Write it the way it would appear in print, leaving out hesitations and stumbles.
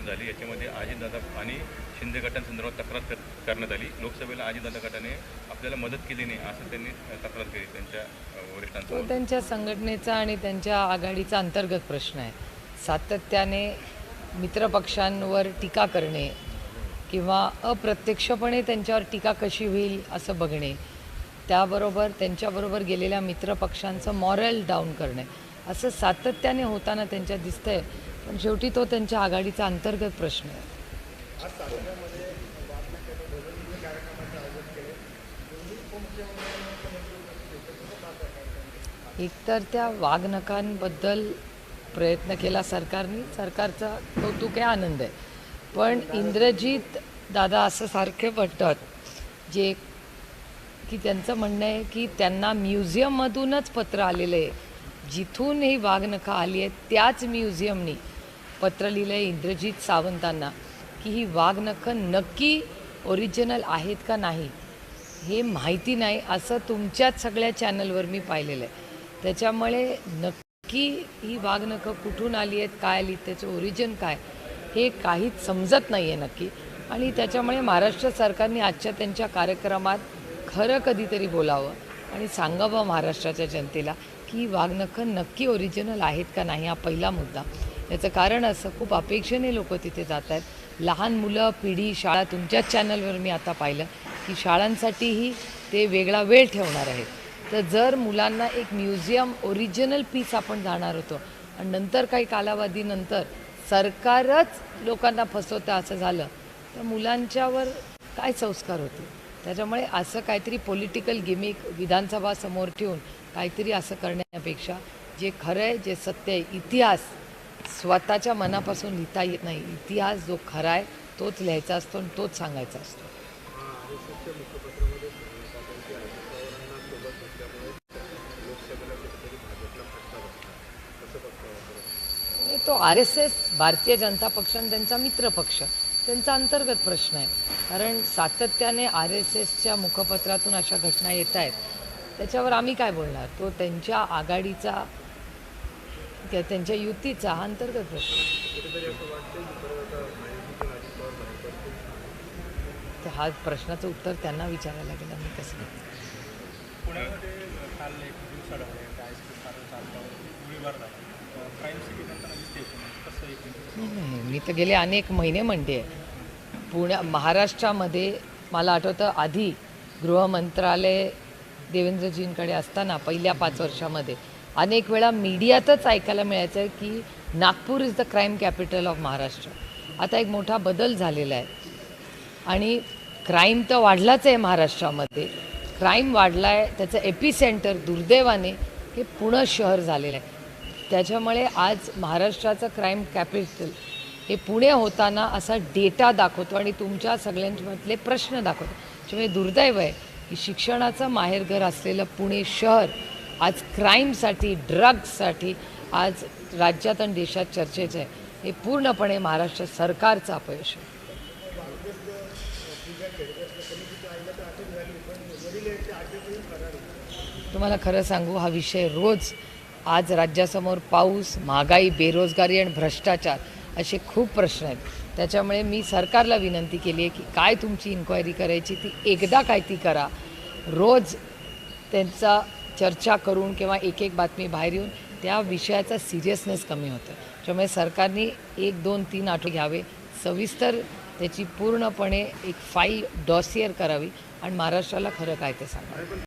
झाली. याच्यामध्ये अजितदादा आणि शिंदे गटांसंदर्भात तक्रार करण्यात आली. लोकसभेला अजितदादा गटाने आपल्याला मदत केली नाही असं त्यांनी तक्रार केली त्यांच्या वरिष्ठांसमोर. तो त्यांच्या संघटनेचा आणि त्यांच्या आघाडीचा अंतर्गत प्रश्न आहे. सातत्याने मित्रपक्षांवर टीका करणे किंवा अप्रत्यक्षपणे त्यांच्यावर टीका कशी होईल असं बघणे, त्याबरोबर त्यांच्याबरोबर गेलेल्या मित्रपक्षांचं मॉरल डाऊन करणे, असं सातत्याने होताना त्यांच्या दिसतंय. पण शेवटी तो त्यांच्या आघाडीचा अंतर्गत प्रश्न आहे. एकतर त्या वाघनखांबद्दल प्रयत्न केला सरकारने, सरकारचा कौतुक आहे, आनंद आहे. पण इंद्रजित दादा असं सारखे वाटतात जे की त्यांचं म्हणणं आहे की त्यांना म्युझियममधूनच पत्र आलेलं आहे, जिथून ही वाघनखं आली आहेत त्याच म्युझियमनी पत्र लिहिलं आहे इंद्रजित सावंतांना की ही वाघनखं नक्की ओरिजिनल आहेत का नाही हे माहिती नाही, असं तुमच्याच सगळ्या चॅनलवर मी पाहिलेलं आहे. त्याच्यामुळे नक्की ही वाघनखं कुठून आली आहेत, काय आली, त्याचं ओरिजिन काय हे काहीच समजत नाही आहे नक्की. आणि त्याच्यामुळे महाराष्ट्र सरकारने आजच्या त्यांच्या कार्यक्रमात खरं कधीतरी बोलावं आणि सांगावं महाराष्ट्राच्या जनतेला की वाघनखं नक्की ओरिजिनल आहेत का नाही, हा पहिला मुद्दा. याचं कारण असं, खूप अपेक्षेने लोक तिथे जात आहेत. लहान मुलं, पिढी, शाळा, तुमच्याच चॅनलवर मी आता पाहिलं की शाळांसाठीही ते वेगळा वेळ ठेवणार आहेत. तर जर मुलांना एक म्युझियम ओरिजिनल पीस आपण जाणार होतो आणि नंतर काही कालावधीनंतर सरकारच लोकांना फसवतं असं झालं तर मुलांच्यावर काय संस्कार होते. त्याच्यामुळे असं काहीतरी पॉलिटिकल गिमिक विधानसभा समोर ठेवून काहीतरी असं करण्यापेक्षा जे खरं आहे, जे सत्य आहे, इतिहास स्वतःच्या मनापासून लिहिता येत नाही. इतिहास जो खरा आहे तोच लिहायचा असतो आणि तोच सांगायचा असतो. तो RSS भारतीय जनता पक्ष आणि त्यांचा मित्रपक्ष त्यांचा अंतर्गत प्रश्न आहे. कारण सातत्याने RSSच्या मुखपत्रातून अशा घटना येत आहेत, त्याच्यावर आम्ही काय बोलणार. तो त्यांच्या आघाडीचा, त्यांच्या युतीचा हा अंतर्गत प्रश्न. तर हा प्रश्नाचं उत्तर त्यांना विचारायला लागेल, आम्ही कसं नाही. पुण्यामध्ये काल एक दिवसाढ गोळीबार झाला. क्राईम सिटी म्हणताना दिसते कसं नाही, मी तर गेले अनेक महिने म्हणते महाराष्ट्रामध्ये मला आठवतं आधी गृहमंत्रालय देवेंद्रजींकडे असताना पहिल्या 5 वर्षामध्ये अनेक वेळा मीडियातच ऐकायला मिळायचं की Nagpur is the crime capital of Maharashtra. आता एक मोठा बदल झालेला आहे आणि क्राईम तर वाढलाच आहे महाराष्ट्रामध्ये. क्राईम वाढला आहे, त्याचं एपिसेंटर दुर्दैवाने हे पुणे शहर झालेलं आहे. त्याच्यामुळे आज महाराष्ट्राचं क्राईम कॅपिटल हे पुणे होताना असा डेटा दाखवतो आणि तुमच्या सगळ्यांमधले प्रश्न दाखवतो. त्याच्यामुळे दुर्दैव आहे की शिक्षणाचं माहेरघर असलेलं पुणे शहर आज क्राईमसाठी, ड्रग्जसाठी आज राज्यात आणि देशात चर्चेचं आहे. हे पूर्णपणे महाराष्ट्र सरकारचं अपयश आहे. तुम्हाला खरं सांगू, हा विषय रोज आज राज्यासमोर पाऊस, महागाई, बेरोजगारी आणि भ्रष्टाचार असे खूप प्रश्न आहेत. त्याच्यामुळे मी सरकारला विनंती केली आहे की काय तुमची इन्क्वायरी करायची ती एकदा काय ती करा. रोज त्यांचा चर्चा करून किंवा एक बातमी बाहेर येऊन त्या विषयाचा सिरियसनेस कमी होतं. त्यामुळे सरकारने 1, 2, 3 आठवडे घ्यावे, सविस्तर त्याची पूर्णपणे एक फाईल डॉसियर करावी आणि महाराष्ट्राला खरं काय ते सांगावं.